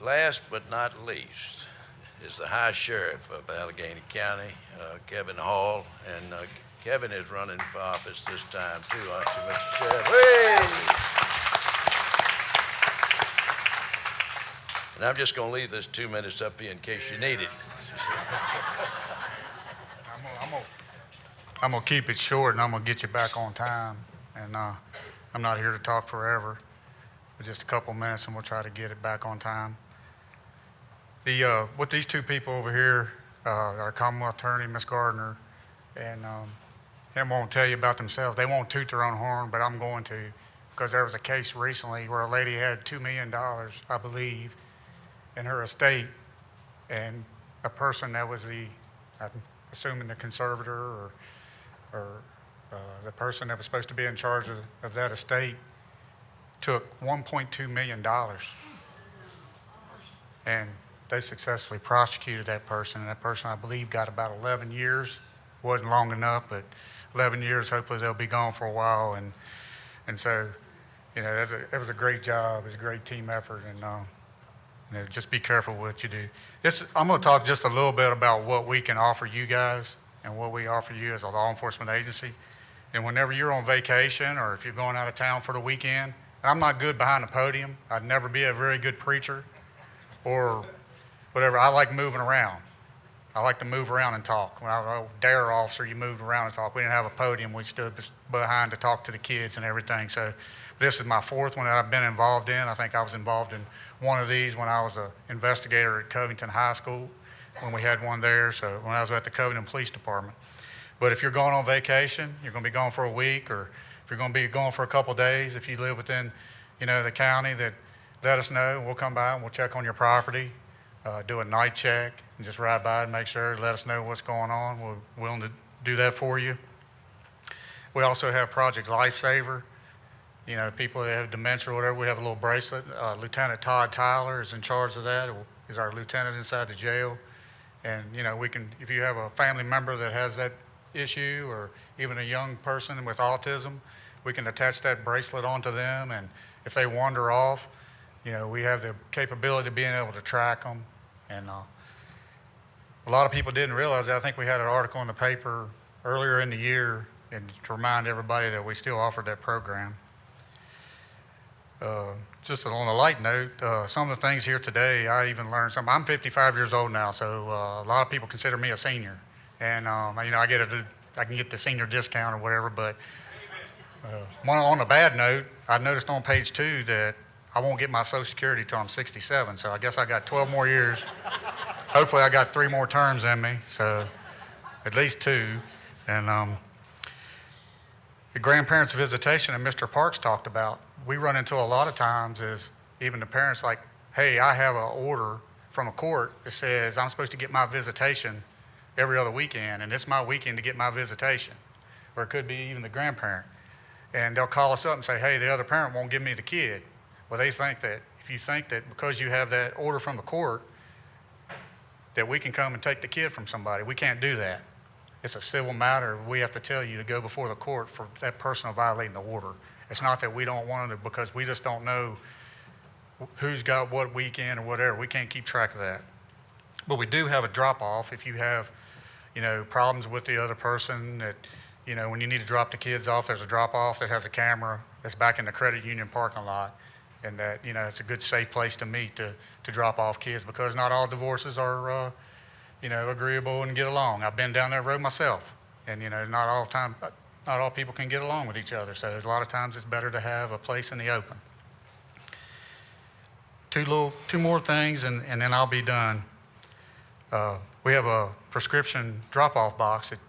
last but not least is the High Sheriff of Allegheny County, Kevin Hall. And Kevin is running for office this time too, aren't you, Mr. Sheriff? Hey! And I'm just going to leave this 2 minutes up here in case you need it. I'm gonna keep it short, and I'm gonna get you back on time. And I'm not here to talk forever, but just a couple minutes, and we'll try to get it back on time. With these two people over here, our Commonwealth Attorney, Ms. Gardner, and him won't tell you about themselves. They won't toot their own horn, but I'm going to, because there was a case recently where a lady had $2 million, I believe, in her estate, and a person that was I'm assuming the conservator or the person that was supposed to be in charge of that estate took $1.2 million. And they successfully prosecuted that person, and that person, I believe, got about 11 years. Wasn't long enough, but 11 years, hopefully they'll be gone for a while. And so, you know, that was a great job. It was a great team effort, and you know, just be careful what you do. I'm going to talk just a little bit about what we can offer you guys and what we offer you as a law enforcement agency. And whenever you're on vacation or if you're going out of town for the weekend, I'm not good behind the podium. I'd never be a very good preacher or whatever. I like moving around. I like to move around and talk. When I was a DARE officer, you moved around and talked. We didn't have a podium. We stood behind to talk to the kids and everything. So this is my fourth one that I've been involved in. I think I was involved in one of these when I was an investigator at Covington High School, when we had one there, so when I was at the Covington Police Department. But if you're going on vacation, you're going to be gone for a week, or if you're going to be gone for a couple days, if you live within, you know, the county, that let us know. We'll come by and we'll check on your property, do a night check, and just ride by and make sure, let us know what's going on. We're willing to do that for you. We also have Project Lifesaver. You know, people that have dementia or whatever, we have a little bracelet. Lieutenant Todd Tyler is in charge of that. He's our lieutenant inside the jail. And, you know, we can, if you have a family member that has that issue, or even a young person with autism, we can attach that bracelet onto them. And if they wander off, you know, we have the capability of being able to track them. And a lot of people didn't realize that. I think we had an article in the paper earlier in the year, and to remind everybody that we still offered that program. Just on a light note, some of the things here today, I even learned something. I'm 55 years old now, so a lot of people consider me a senior. And, you know, I can get the senior discount or whatever, but on a bad note, I noticed on page 2 that I won't get my Social Security till I'm 67, so I guess I got 12 more years. Hopefully I got 3 more terms in me, so at least 2. And the grandparents' visitation that Mr. Parks talked about, we run into a lot of times is even the parents like, hey, I have an order from a court that says I'm supposed to get my visitation every other weekend, and it's my weekend to get my visitation. Or it could be even the grandparent. And they'll call us up and say, hey, the other parent won't give me the kid. Well, they think that if you think that because you have that order from the court that we can come and take the kid from somebody, we can't do that. It's a civil matter. We have to tell you to go before the court for that person violating the order. It's not that we don't want it, because we just don't know who's got what weekend or whatever. We can't keep track of that. But we do have a drop-off if you have, you know, problems with the other person that, you know, when you need to drop the kids off, there's a drop-off that has a camera that's back in the credit union parking lot, and that, you know, it's a good, safe place to meet to drop off kids, because not all divorces are, you know, agreeable and get along. I've been down that road myself, and, you know, not all people can get along with each other, so a lot of times it's better to have a place in the open. Two more things, and then I'll be done. We have a prescription drop-off box, that,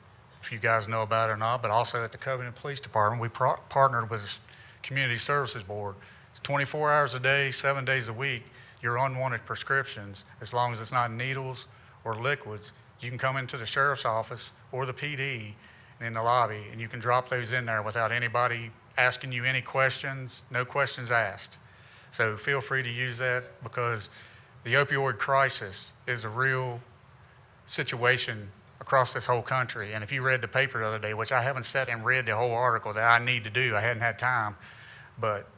if you guys know about it or not, but also at the Covington Police Department, we partnered with the Community Services Board. It's 24 hours a day, 7 days a week, your unwanted prescriptions, as long as it's not needles or liquids. You can come into the sheriff's office or the PD in the lobby, and you can drop those in there without anybody asking you any questions, no questions asked. So feel free to use that, because the opioid crisis is a real situation across this whole country. And if you read the paper the other day, which I haven't sat and read the whole article that I need to do, I hadn't had time, but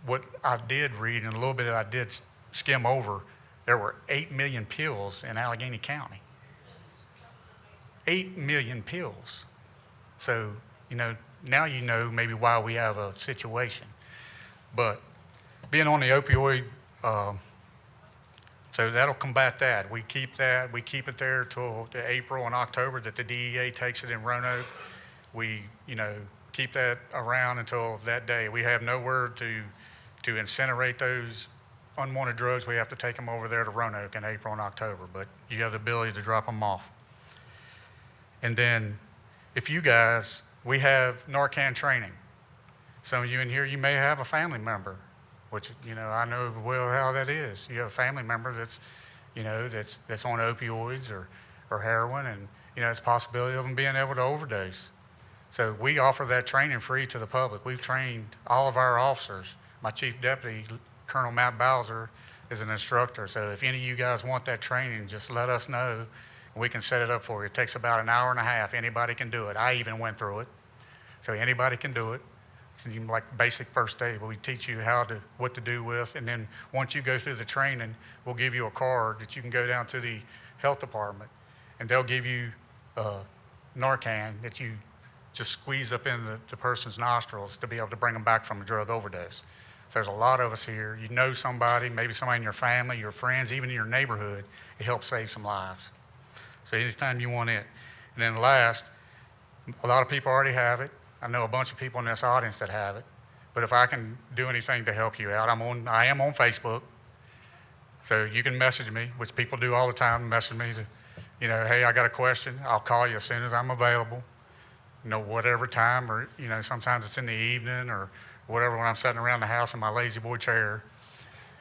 what I did read and a little bit that I did skim over there were 8 million pills in Allegheny County. 8 million pills. So, now you know maybe why we have a situation. But being on the opioid, so that'll combat that. We keep it there till the April and October that the DEA takes it in Roanoke. We, keep that around until that day. We have nowhere to incinerate those unwanted drugs. We have to take them over there to Roanoke in April and October, but you have the ability to drop them off. And then if you guys, we have Narcan training. Some of you in here, you may have a family member, which, I know well how that is. You have a family member that's, that's on opioids or heroin, and, it's a possibility of them being able to overdose. So we offer that training free to the public. We've trained all of our officers. My chief deputy, Colonel Matt Bowser, is an instructor. So if any of you guys want that training, just let us know, and we can set it up for you. It takes about an hour and a half. Anybody can do it. I even went through it. So anybody can do it. It's like basic first aid, but we teach you what to do with. And then once you go through the training, we'll give you a card that you can go down to the health department, and they'll give you Narcan that you just squeeze up in the person's nostrils to be able to bring them back from a drug overdose. So there's a lot of us here. You know somebody, maybe somebody in your family, your friends, even in your neighborhood, it helps save some lives. So anytime you want it. And then last, a lot of people already have it. I know a bunch of people in this audience that have it. But if I can do anything to help you out, I am on Facebook. So you can message me, which people do all the time, message me to, hey, I got a question. I'll call you as soon as I'm available. Whatever time, or, sometimes it's in the evening or whatever when I'm sitting around the house in my lazy boy chair.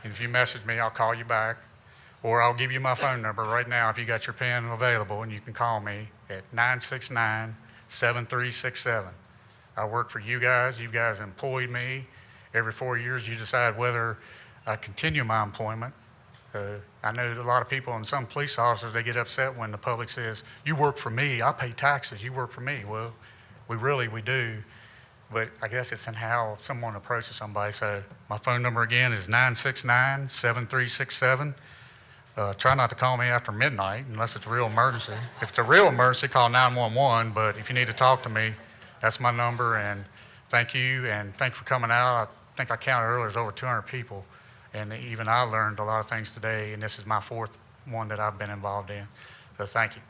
And if you message me, I'll call you back. Or I'll give you my phone number right now if you got your pen available, and you can call me at 969-7367. I work for you guys. You guys employed me. Every 4 years, you decide whether I continue my employment. I know a lot of people and some police officers, they get upset when the public says, you work for me, I pay taxes, you work for me. Well, we do, but I guess it's in how someone approaches somebody. So my phone number again is 969-7367. Try not to call me after midnight unless it's a real emergency. If it's a real emergency, call 911, but if you need to talk to me, that's my number. And thank you, and thanks for coming out. I think I counted earlier, there's over 200 people. And even I learned a lot of things today, and this is my fourth one that I've been involved in. So thank you.